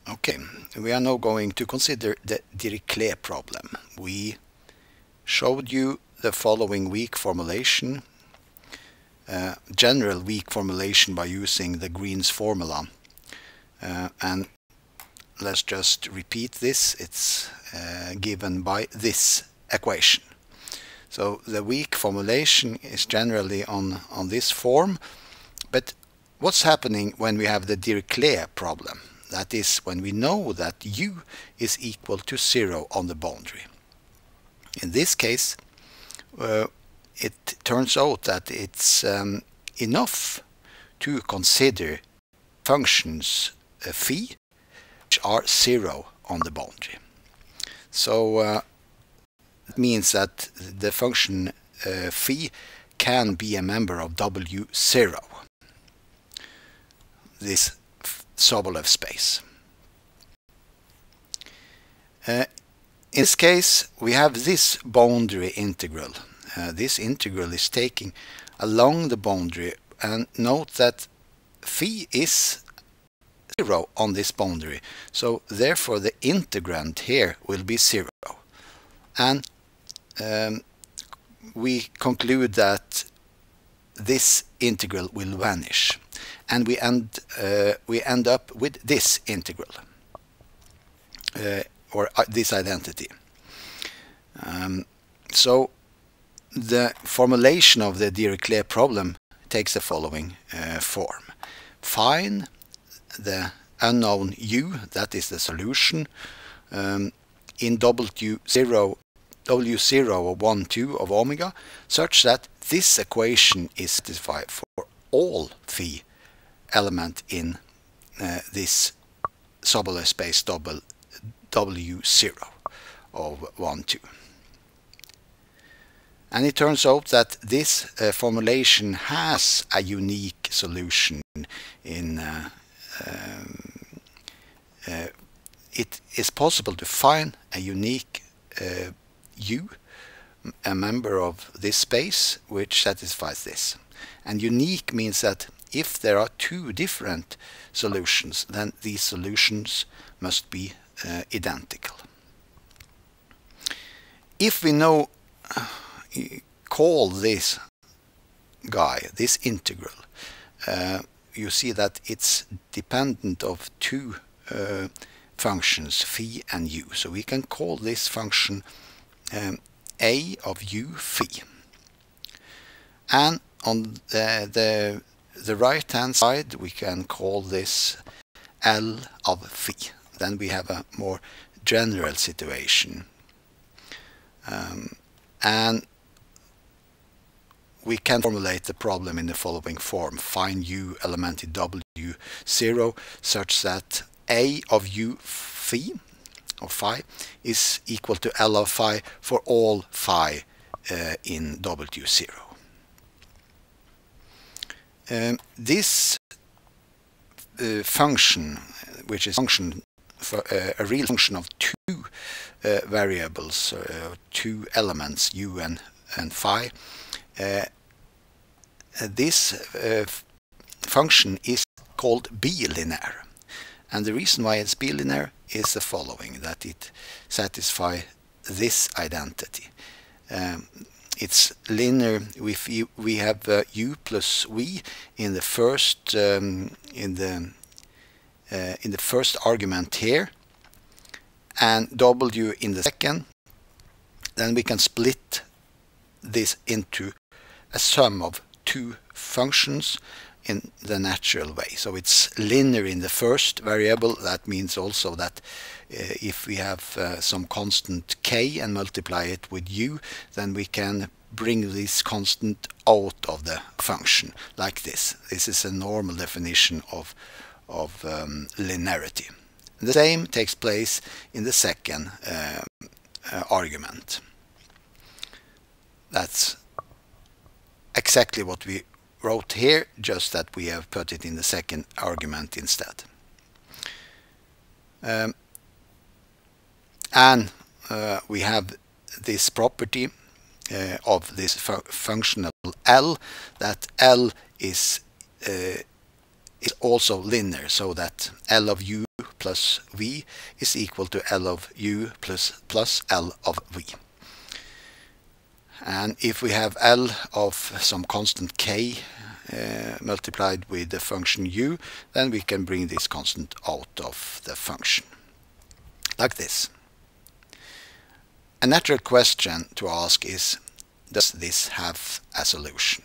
Okay, we are now going to consider the Dirichlet problem. We showed you the following weak formulation, general weak formulation by using the Green's formula. And let's just repeat this. It's given by this equation. So the weak formulation is generally on this form, but what's happening when we have the Dirichlet problem? That is when we know that u is equal to 0 on the boundary. In this case, it turns out that it's enough to consider functions phi which are 0 on the boundary. So it means that the function phi can be a member of W0, this Sobolev space. In this case, we have this boundary integral. This integral is taking along the boundary, and note that phi is 0 on this boundary, so therefore the integrand here will be 0. And we conclude that this integral will vanish, and we end up with this integral, or this identity. So the formulation of the Dirichlet problem takes the following form. Find the unknown u, that is the solution, in W0 or 1, 2 of omega, such that this equation is satisfied for all phi element in this Sobolev space W0 of 1, 2. And it turns out that this formulation has a unique solution in it is possible to find a unique u, a member of this space, which satisfies this. And unique means that if there are two different solutions, then these solutions must be identical. If we now call this guy, this integral, you see that it's dependent of two functions, phi and u. So we can call this function a of u phi. And on the right hand side we can call this L of phi. Then we have a more general situation. And we can formulate the problem in the following form. Find u element in W0 such that a of u phi or phi is equal to L of phi for all phi in W0. This function, which is a real function of two variables, two elements, u and phi, this function is called bilinear. And the reason why it's bilinear is the following, that it satisfies this identity. It's linear if we have u plus v in the first argument here, and w in the second. Then we can split this into a sum of two functions in the natural way. So it's linear in the first variable. That means also that if we have some constant k and multiply it with u, then we can bring this constant out of the function like this. This is a normal definition of linearity. The same takes place in the second argument. That's exactly what we wrote here, just that we have put it in the second argument instead. And we have this property of this functional L, that L is is also linear, so that L of u plus v is equal to L of u plus L of v. And if we have L of some constant k multiplied with the function u, then we can bring this constant out of the function, like this. A natural question to ask is, does this have a solution?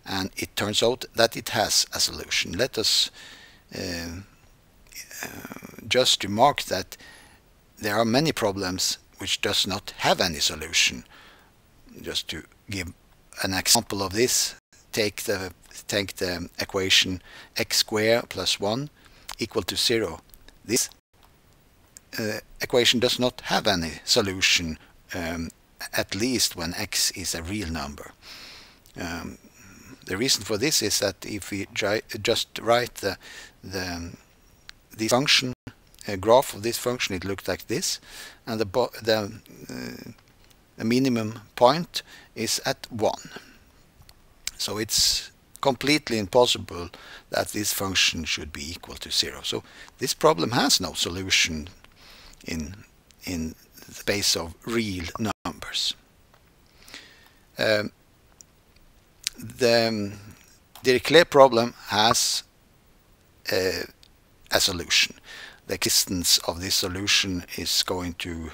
And it turns out that it has a solution. Let us just remark that there are many problems which does not have any solution. Just to give an example of this, take the equation x squared plus 1 equal to 0. This equation does not have any solution, at least when x is a real number. The reason for this is that if we just write this function, a graph of this function, it looks like this, and the minimum point is at 1. So it's completely impossible that this function should be equal to 0. So this problem has no solution in the space of real numbers. The Dirichlet problem has a solution. The existence of this solution is going to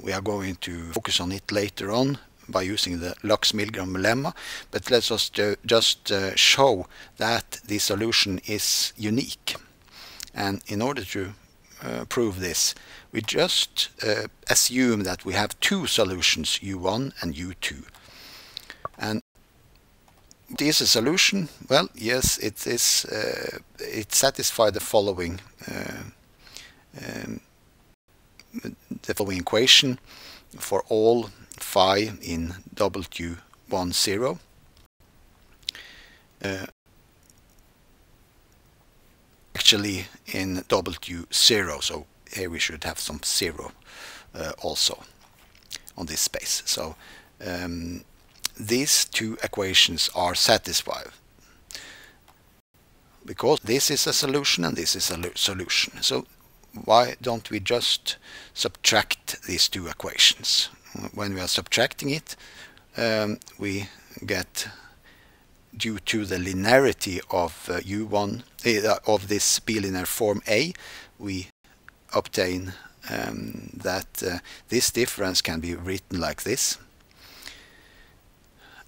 we are going to focus on it later on by using the Lax-Milgram lemma, but let's just show that the solution is unique. And in order to prove this, we just assume that we have two solutions, u1 and u2. And what is a solution? Well, yes, it is. It satisfies the following equation for all phi in W10. Actually in W0, so here we should have some 0 also on this space. So these two equations are satisfied because this is a solution and this is a solution. So why don't we just subtract these two equations? When we are subtracting it, we get, due to the linearity of u1 of this bilinear form A, we obtain that this difference can be written like this.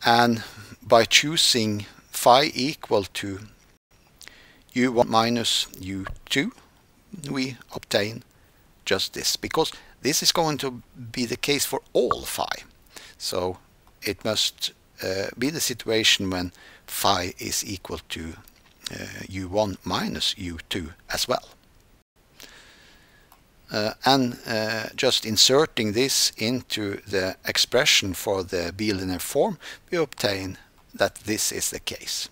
And by choosing phi equal to u1 minus u2, we obtain just this, because this is going to be the case for all phi. So it must be the situation when phi is equal to u1 minus u2 as well. And just inserting this into the expression for the bilinear form, we obtain that this is the case.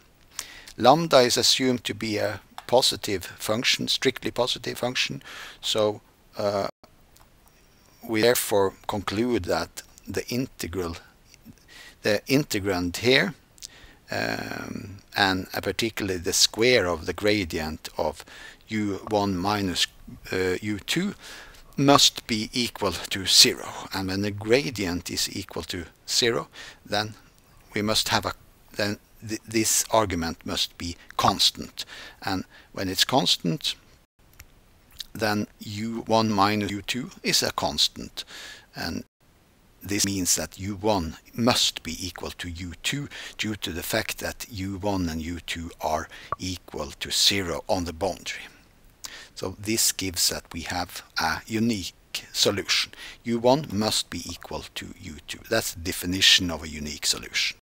Lambda is assumed to be a positive function, strictly positive function, so we therefore conclude that the integrand here, and particularly the square of the gradient of u1 minus u2, must be equal to 0. And when the gradient is equal to 0, then we must have this argument must be constant. And when it's constant, then u1 minus u2 is a constant, and this means that u1 must be equal to u2 due to the fact that u1 and u2 are equal to 0 on the boundary. So this gives that we have a unique solution. u1 must be equal to u2. That's the definition of a unique solution.